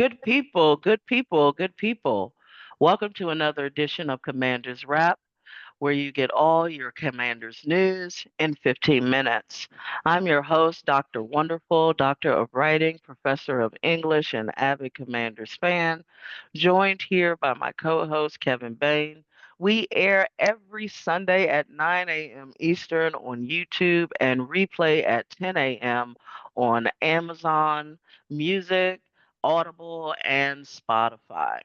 Good people, good people, good people. Welcome to another edition of Commander's Wrap, where you get all your Commander's news in 15 minutes. I'm your host, Dr. Wonderful, Doctor of Writing, Professor of English, and avid Commanders fan, joined here by my co host, Kevin Bain. We air every Sunday at 9 a.m. Eastern on YouTube and replay at 10 a.m. on Amazon Music, Audible, and Spotify.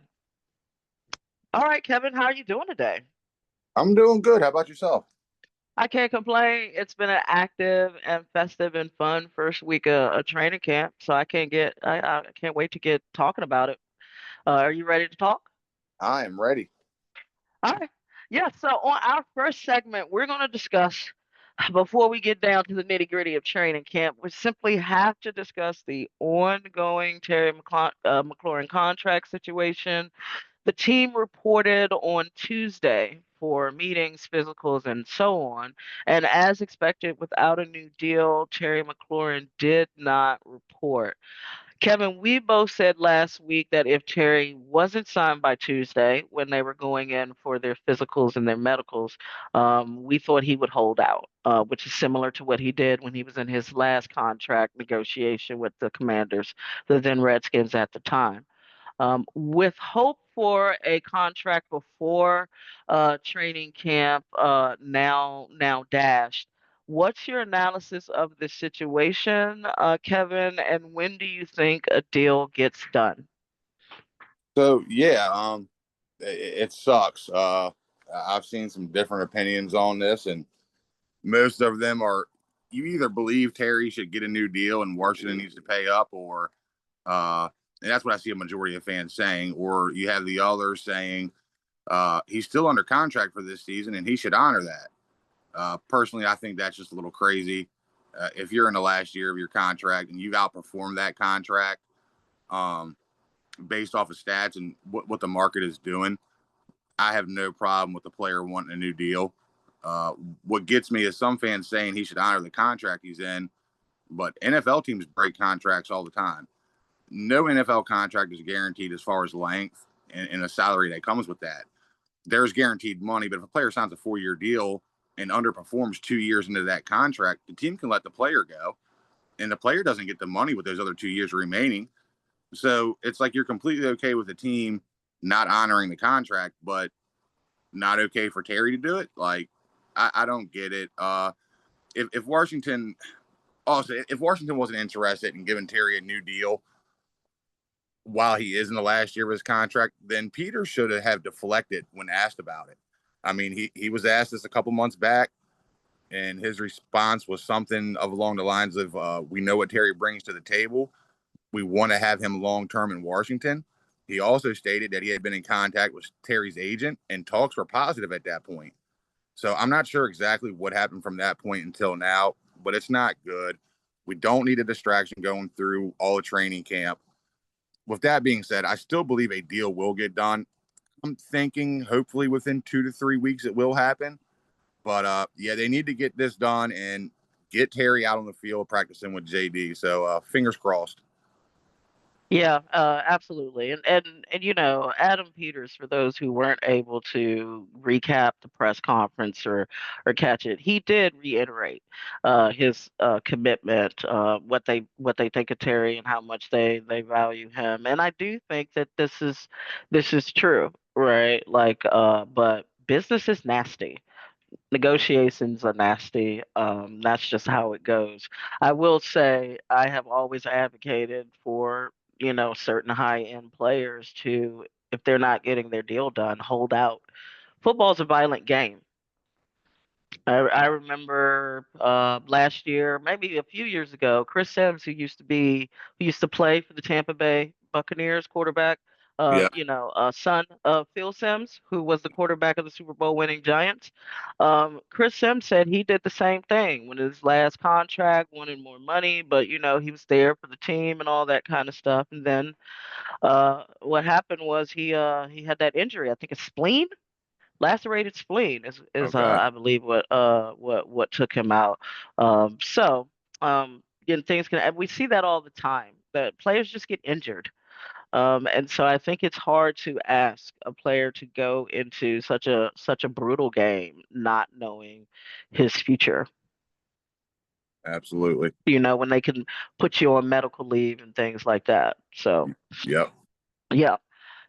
All right, Kevin, how are you doing today? I'm doing good. How about yourself? I can't complain. It's been an active and festive and fun first week of training camp, so I can't wait to get talking about it. Are you ready to talk? I am ready. All right. Yeah, so on our first segment, we're going to discuss, before we get down to the nitty gritty of training camp, we simply have to discuss the ongoing Terry McLaurin contract situation. The team reported on Tuesday for meetings, physicals, and so on. And as expected, without a new deal, Terry McLaurin did not report. Kevin, we both said last week that if Terry wasn't signed by Tuesday when they were going in for their physicals and their medicals, we thought he would hold out, which is similar to what he did when he was in his last contract negotiation with the Commanders, the then Redskins at the time. With hope for a contract before training camp now dashed. What's your analysis of this situation, Kevin? And when do you think a deal gets done? So it sucks. I've seen some different opinions on this, and most of them are you either believe Terry should get a new deal and Washington needs to pay up, or and that's what I see a majority of fans saying, or you have the others saying he's still under contract for this season and he should honor that. Personally, I think that's just a little crazy. If you're in the last year of your contract and you've outperformed that contract, um, based off of stats and what the market is doing, I have no problem with the player wanting a new deal. Uh, what gets me is some fans saying he should honor the contract he's in, but NFL teams break contracts all the time. No NFL contract is guaranteed as far as length and a salary that comes with that. There's guaranteed money, but if a player signs a 4-year deal and underperforms 2 years into that contract, the team can let the player go, and the player doesn't get the money with those other 2 years remaining. So it's like you're completely okay with the team not honoring the contract, but not okay for Terry to do it. Like, I don't get it. If Washington if Washington wasn't interested in giving Terry a new deal while he is in the last year of his contract, then Peter should have deflected when asked about it. I mean, he was asked this a couple months back, and his response was something of along the lines of, "We know what Terry brings to the table. We want to have him long term in Washington." He also stated that he had been in contact with Terry's agent and talks were positive at that point. So I'm not sure exactly what happened from that point until now, but it's not good. We don't need a distraction going through all of training camp. With that being said, I still believe a deal will get done. I'm thinking hopefully within 2 to 3 weeks it will happen. But yeah, they need to get this done and get Terry out on the field practicing with JD. So fingers crossed. Yeah, absolutely. And Adam Peters, for those who weren't able to recap the press conference or catch it, he did reiterate his commitment, what they think of Terry and how much they value him. And I do think that this is true, right? Like, but business is nasty. Negotiations are nasty. That's just how it goes. I will say I have always advocated for, certain high-end players to, if they're not getting their deal done, hold out. Football's a violent game. I remember last year, maybe a few years ago, Chris Sims, who used to play for the Tampa Bay Buccaneers quarterback, Yeah. son of Phil Sims, who was the quarterback of the Super Bowl winning Giants. Chris Sims said he did the same thing when his last contract, wanted more money, but he was there for the team and all that kind of stuff. And then what happened was he had that injury, I think a spleen, lacerated spleen is Okay. I believe what took him out. So, and things can, and we see that all the time, that players just get injured. And so I think it's hard to ask a player to go into such a brutal game not knowing his future. Absolutely. When they can put you on medical leave and things like that. So Yep. yeah.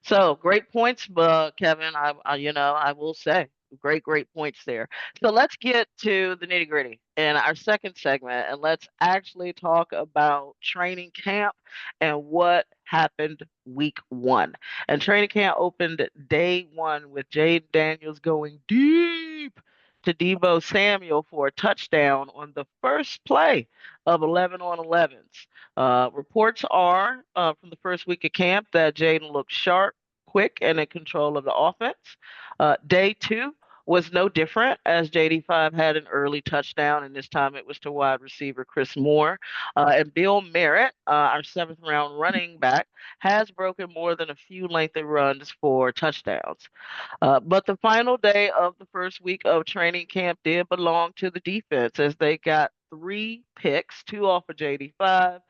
So great points, Kevin. I will say great points there. So let's get to the nitty gritty in our second segment, and let's actually talk about training camp and what happened week one. And training camp opened day one with Jayden Daniels going deep to Debo Samuel for a touchdown on the first play of 11 on 11s. Reports are from the first week of camp that Jayden looked sharp, quick, and in control of the offense. Day two was no different as JD5 had an early touchdown, and this time it was to wide receiver Chris Moore. And Bill Merritt, our seventh round running back, has broken more than a few lengthy runs for touchdowns. But the final day of the first week of training camp did belong to the defense as they got three picks, two off of JD5.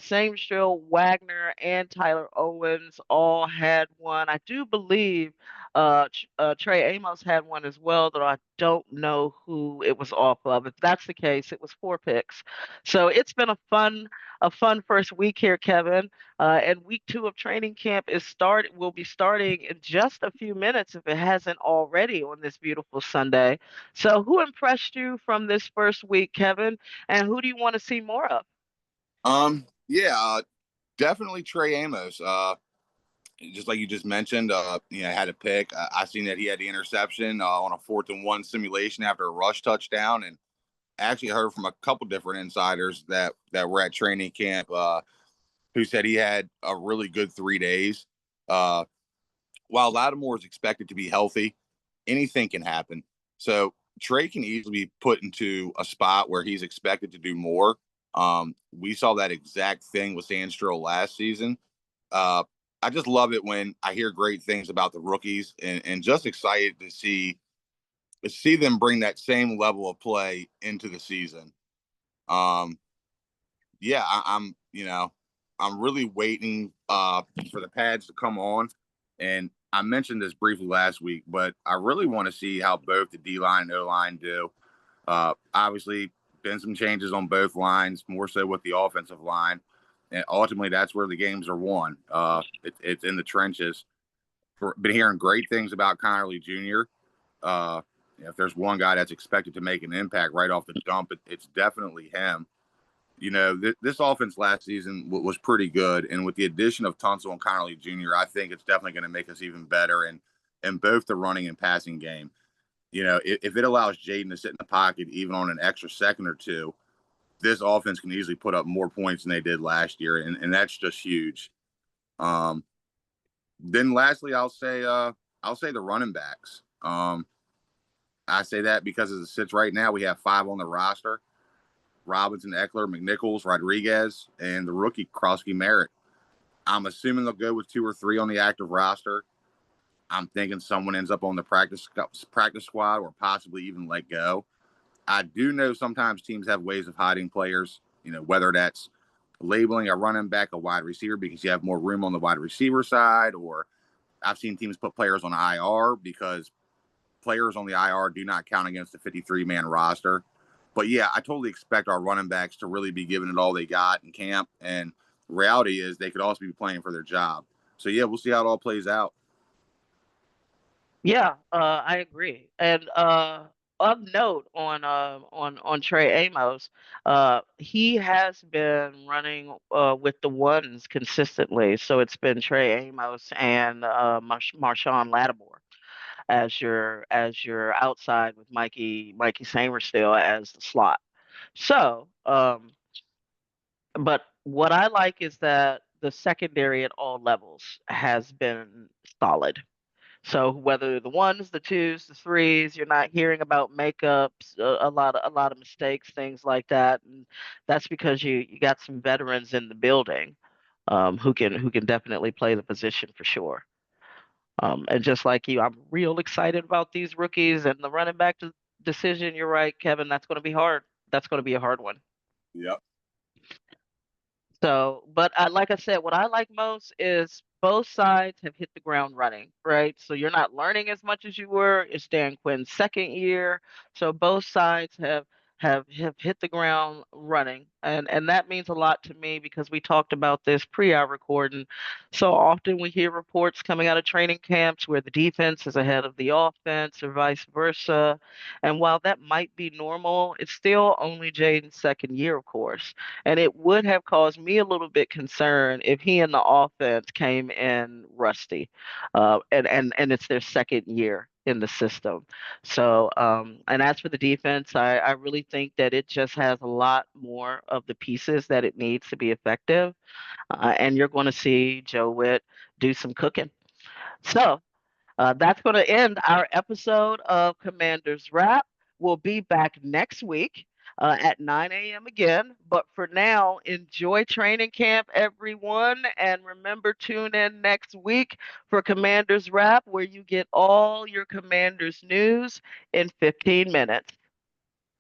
Same Trill, Wagner, and Tyler Owens all had one. I do believe Trey Amos had one as well, though I don't know who it was off of. If that's the case, it was four picks. So it's been a fun first week here, Kevin. And week two of training camp will be starting in just a few minutes if it hasn't already on this beautiful Sunday. So who impressed you from this first week, Kevin? And who do you want to see more of? Yeah, definitely Trey Amos. Just like you just mentioned, had a pick. I seen that he had the interception on a 4th and 1 simulation after a rush touchdown, and actually heard from a couple different insiders that were at training camp who said he had a really good 3 days. Uh, while Lattimore is expected to be healthy, anything can happen. So Trey can easily be put into a spot where he's expected to do more. We saw that exact thing with Sandstro last season. I just love it when I hear great things about the rookies, and just excited to see them bring that same level of play into the season. Um, yeah, I'm really waiting for the pads to come on, and I mentioned this briefly last week, but I really want to see how both the D line and O line do. Obviously, been some changes on both lines, more so with the offensive line, and ultimately that's where the games are won. It's in the trenches. Been hearing great things about Connerly Jr. If there's one guy that's expected to make an impact right off the jump, it's definitely him. This offense last season was pretty good, and with the addition of Tunsil and Connerly Jr., I think it's definitely going to make us even better in both the running and passing game. If it allows Jayden to sit in the pocket even on an extra second or two, this offense can easily put up more points than they did last year, and that's just huge. Then lastly, I'll say the running backs. I say that because as it sits right now, we have 5 on the roster: Robinson, Eckler, McNichols, Rodriguez, and the rookie Krosky Merritt. I'm assuming they'll go with 2 or 3 on the active roster. I'm thinking someone ends up on the practice squad or possibly even let go. I do know sometimes teams have ways of hiding players, whether that's labeling a running back a wide receiver because you have more room on the wide receiver side, or I've seen teams put players on IR because players on the IR do not count against the 53-man roster. But yeah, I totally expect our running backs to really be giving it all they got in camp. And reality is they could also be playing for their job. So yeah, we'll see how it all plays out. Yeah, I agree. And of note on Trey Amos, he has been running with the ones consistently. So it's been Trey Amos and Marshawn Lattimore as your outside with Mikey Samerstill as the slot. So, but what I like is that the secondary at all levels has been solid. So whether the ones, the twos, the threes, you're not hearing about makeups, a lot of mistakes, things like that, and that's because you got some veterans in the building who can definitely play the position for sure. And just like you, I'm real excited about these rookies and the running back decision. You're right, Kevin. That's going to be hard. That's going to be a hard one. Yep. So, but like I said, what I like most is both sides have hit the ground running, right? So you're not learning as much as you were. It's Dan Quinn's second year, so both sides have hit the ground running, and that means a lot to me because we talked about this pre our recording. So often we hear reports coming out of training camps where the defense is ahead of the offense or vice versa, and while that might be normal, it's still only Jayden's second year, of course. And it would have caused me a little bit concerned if he and the offense came in rusty, and it's their second year in the system. So, and as for the defense, I really think that it just has a lot more of the pieces that it needs to be effective. And you're going to see Joe Witt do some cooking. So, that's going to end our episode of Commander's Wrap. We'll be back next week at 9 a.m. again. But for now, enjoy training camp, everyone. And remember, tune in next week for Commander's Wrap, where you get all your Commander's news in 15 minutes.